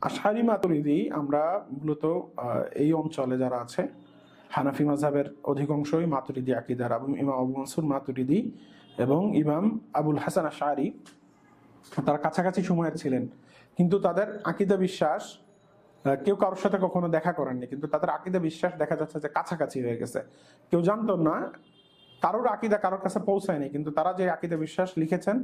আশারি মাতুরিদি আমরা মূলত এই অঞ্চলে যারা আছে হানাফি মাযহাবের অধিকাংশই মাতুরিদি আকীদার, এবং ইমাম আবু মনসুর মাতুরিদি এবং ইমাম আবুল হাসান আশআরি তারা কাছাকাছি সময়ের ছিলেন, কিন্তু তাদের আকীদা বিশ্বাস কেউ কারোর সাথে কখনো দেখা করেননি, কিন্তু তাদের আকীদা বিশ্বাস দেখা যাচ্ছে যে কাছাকাছি হয়ে গেছে। কেউ জানতো না, কারোর আকীদা কারোর কাছে পৌঁছায়নি, কিন্তু তারা যে আকীদা বিশ্বাস লিখেছেন,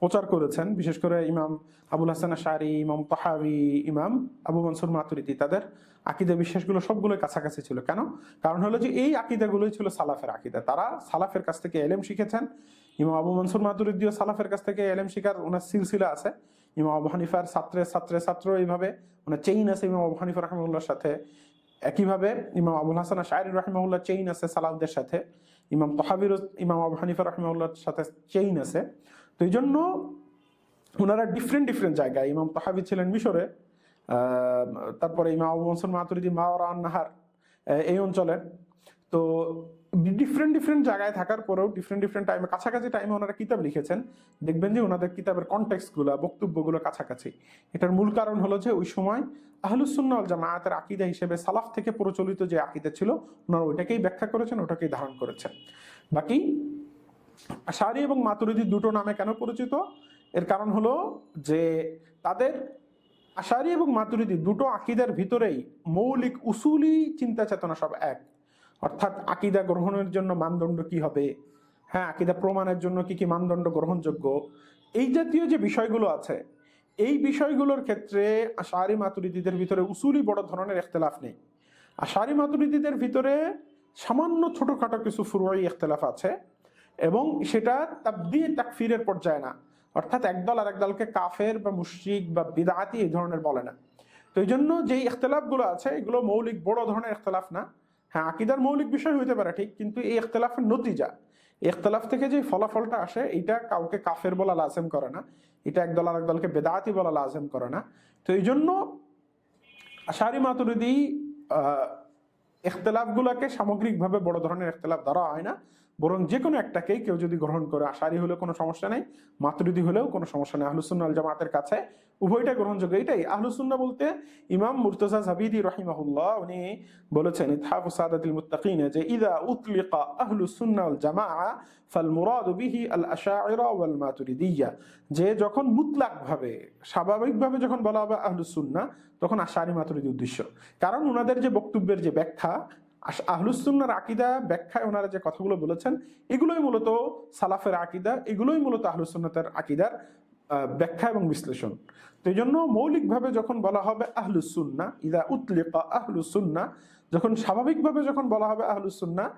প্রচার করেছেন, বিশেষ করে ইমাম আবুল হাসান আশআরি, ইমাম তাহাবি, ইমাম আবু মনসুর মাতুরিদি, তাদের আকীদা বিশ্বাসগুলো সবগুলোই কাছাকাছি ছিল। কেন? কারণ হলো যে এই আকীদাগুলোই ছিল সালাফের আকীদা। তারা সালাফের কাছ থেকে এলেম শিখেছেন। ইমাম আবু মনসুর মাতুরিদিও সালাফের কাছ থেকে এলেম শিখার ওনার সিলসিলা আছে। ইমাম আবু হানিফার ছাত্র এইভাবে ওনার চেইন আছে ইমাম আবু হানিফা রাহিমাহুল্লাহর সাথে। একইভাবে ইমাম আবুল হাসান আশআরি রাহিমাহুল্লাহ চেইন আছে সালাফদের সাথে। ইমাম তাহাবির ইমাম আবু হানিফা রাহিমাহুল্লাহর সাথে চেইন আছে। তো এই জন্য ওনারা ডিফারেন্ট জায়গায়, ইমাম তাহাবি ছিলেন মিশরে, তারপরে ইমাম আবু মনসুর মাতুরিদি মাওয়ারা নাহার এই অঞ্চলের। তো ডিফারেন্ট জায়গায় থাকার পরেও ডিফারেন্ট টাইমে, কাছাকাছি টাইমে ওনারা কিতাব লিখেছেন। দেখবেন যে ওনাদের কিতাবের কনটেক্সটগুলো, বক্তব্যগুলো কাছাকাছি। এটার মূল কারণ হলো যে ওই সময় আহলুস সুন্নাহ ওয়াল জামাআতের আকীদা হিসেবে সালাফ থেকে প্রচলিত যে আকীদা ছিল, ওনারা ওইটাকেই ব্যাখ্যা করেছেন, ওটাকেই ধারণ করেছেন। বাকি আশআরি এবং মাতুরিদি দুটো নামে কেন পরিচিত? এর কারণ হলো যে তাদের আশআরি এবং মাতুরিদি দুটো আকীদার ভিতরেই মৌলিক উসুলি চিন্তা চেতনা সব এক। অর্থাৎ আকীদা গ্রহণের জন্য মানদণ্ড কি হবে, হ্যাঁ, আকীদা প্রমাণের জন্য কি কি মানদণ্ড গ্রহণযোগ্য, এই জাতীয় যে বিষয়গুলো আছে, এই বিষয়গুলোর ক্ষেত্রে আশআরি মাতুরিদিদের ভিতরে উসুলি বড় ধরনের ইখতিলাফ নেই। আশআরি মাতুরিদিদের ভিতরে সামান্য ছোটখাটো কিছু ফুরুই ইখতিলাফ আছে, এবং সেটা তাবদীয় তাকফীরের পর্যায়ে না। অর্থাৎ একদল আর একদলকে কাফের বা মুশরিক বা বিদআতি এই ধরনের বলে না। তো এই জন্য যেই ইখতিলাফগুলো আছে, এগুলো মৌলিক বড় ধরনের ইখতিলাফ না। হ্যাঁ, আকীদার মৌলিক বিষয় হইতে পারে ঠিক, কিন্তু এই ইখতিলাফের নতিজা, ইখতিলাফ থেকে যে ফলাফলটা আসে, এটা কাউকে কাফের বলা লাজেম করে না, এটা একদল আর একদলকে বেদাতি বলা লাজেম করে না। তো এই জন্য আশআরি মাতুরিদি ইখতিলাফগুলোকে সামগ্রিকভাবে বড় ধরনের ইখতিলাফ ধরা হয় না, বরং যে কোনো একটাকেই কেউ যদি গ্রহণ করে, আশআরি হলেও কোনো সমস্যা নেই, মাতুরিদি হলেও কোনো সমস্যা নেই। আহলুস সুন্নাহ ওয়াল জামাতের কাছে উভয়টা গ্রহণযোগ্য। এটাই আহলুস সুন্নাহ বলতে ইমাম মুর্তজা জাবিদি রাহিমাহুল্লাহ উনি বলেছেন ইতহাফু সাদাতিল মুত্তাকিন যে ইযা উতলিকা আহলুস সুন্নাহ ওয়াল জামাআ ফাল মুরাদু বিহি আল আশআইরা ওয়াল মাতুরিদিয়্যা, যে যখন মুতলাকভাবে স্বাভাবিকভাবে যখন বলা হবে আহলুস সুন্নাহ, তখন আশআরি মাতুরিদি উদ্দেশ্য। কারণ ওনাদের যে বক্তব্যের যে ব্যাখ্যা, আহলুস সুন্নাহর আকীদা ব্যাখ্যায় ওনারা যে কথাগুলো বলেছেন, এগুলোই মূলত সালাফের আকীদা, এগুলোই মূলত আহলুস সুন্নাতের আকীদার ব্যাখ্যা এবং বিশ্লেষণ। তো এই জন্য মৌলিকভাবে যখন বলা হবে আহলুস সুন্নাহ, ইযা উতলিকা আহলুস সুন্নাহ, যখন স্বাভাবিকভাবে যখন বলা হবে আহলুস সুন্নাহ,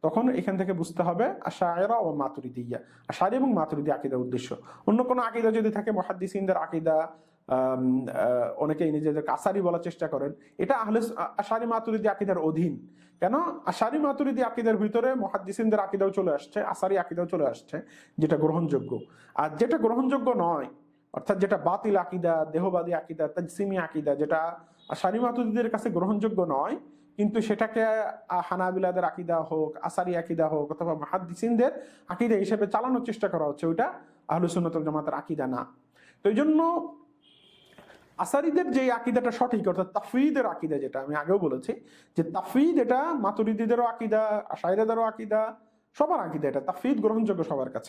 তখন এখান থেকে বুঝতে হবে আশআইরা ও মাতুরিদিয়্যা, আশআরি এবং মাতুরিদি আকীদা উদ্দেশ্য। অন্য কোনো আকীদা যদি থাকে, মুহাদ্দিসিনদের আকীদা, অনেকেই নিজেদের আশআরি বলার চেষ্টা করেন, এটা আশআরি মাতুরিদি আকীদার অধীন। কেন? আশআরি মাতুরিদি আকীদার ভিতরে মুহাদ্দিসিনদের আকীদাও চলে আসছে, আশআরি আকীদাও চলে আসছে, যেটা গ্রহণযোগ্য। আর যেটা গ্রহণযোগ্য নয়, অর্থাৎ যেটা বাতিল আকীদা, দেহবাদী আকীদা, তাজসিমি আকীদা, যেটা আশআরি মাতুরিদিদের কাছে গ্রহণযোগ্য নয়, কিন্তু সেটাকে হানাবিলাদের আকীদা হোক, আশআরি আকীদা হোক, অথবা মুহাদ্দিসিনদের আকীদা হিসেবে চালানোর চেষ্টা করা হচ্ছে, ওইটা আহলুস সুন্নাত ওয়াল জামাতের আকীদা না। তো এই জন্য আশআরিদের যে আকীদাটা সঠিক, অর্থাৎ তাফওয়ীদের আকীদা, যেটা আমি আগেও বলেছি যে তাফওয়ীদ, এটা মাতুরিদিদেরও আকীদা, আশআইরাদেরও আকীদা, সবার আকীদা, এটা তাফওয়ীদ গ্রহণযোগ্য সবার কাছে।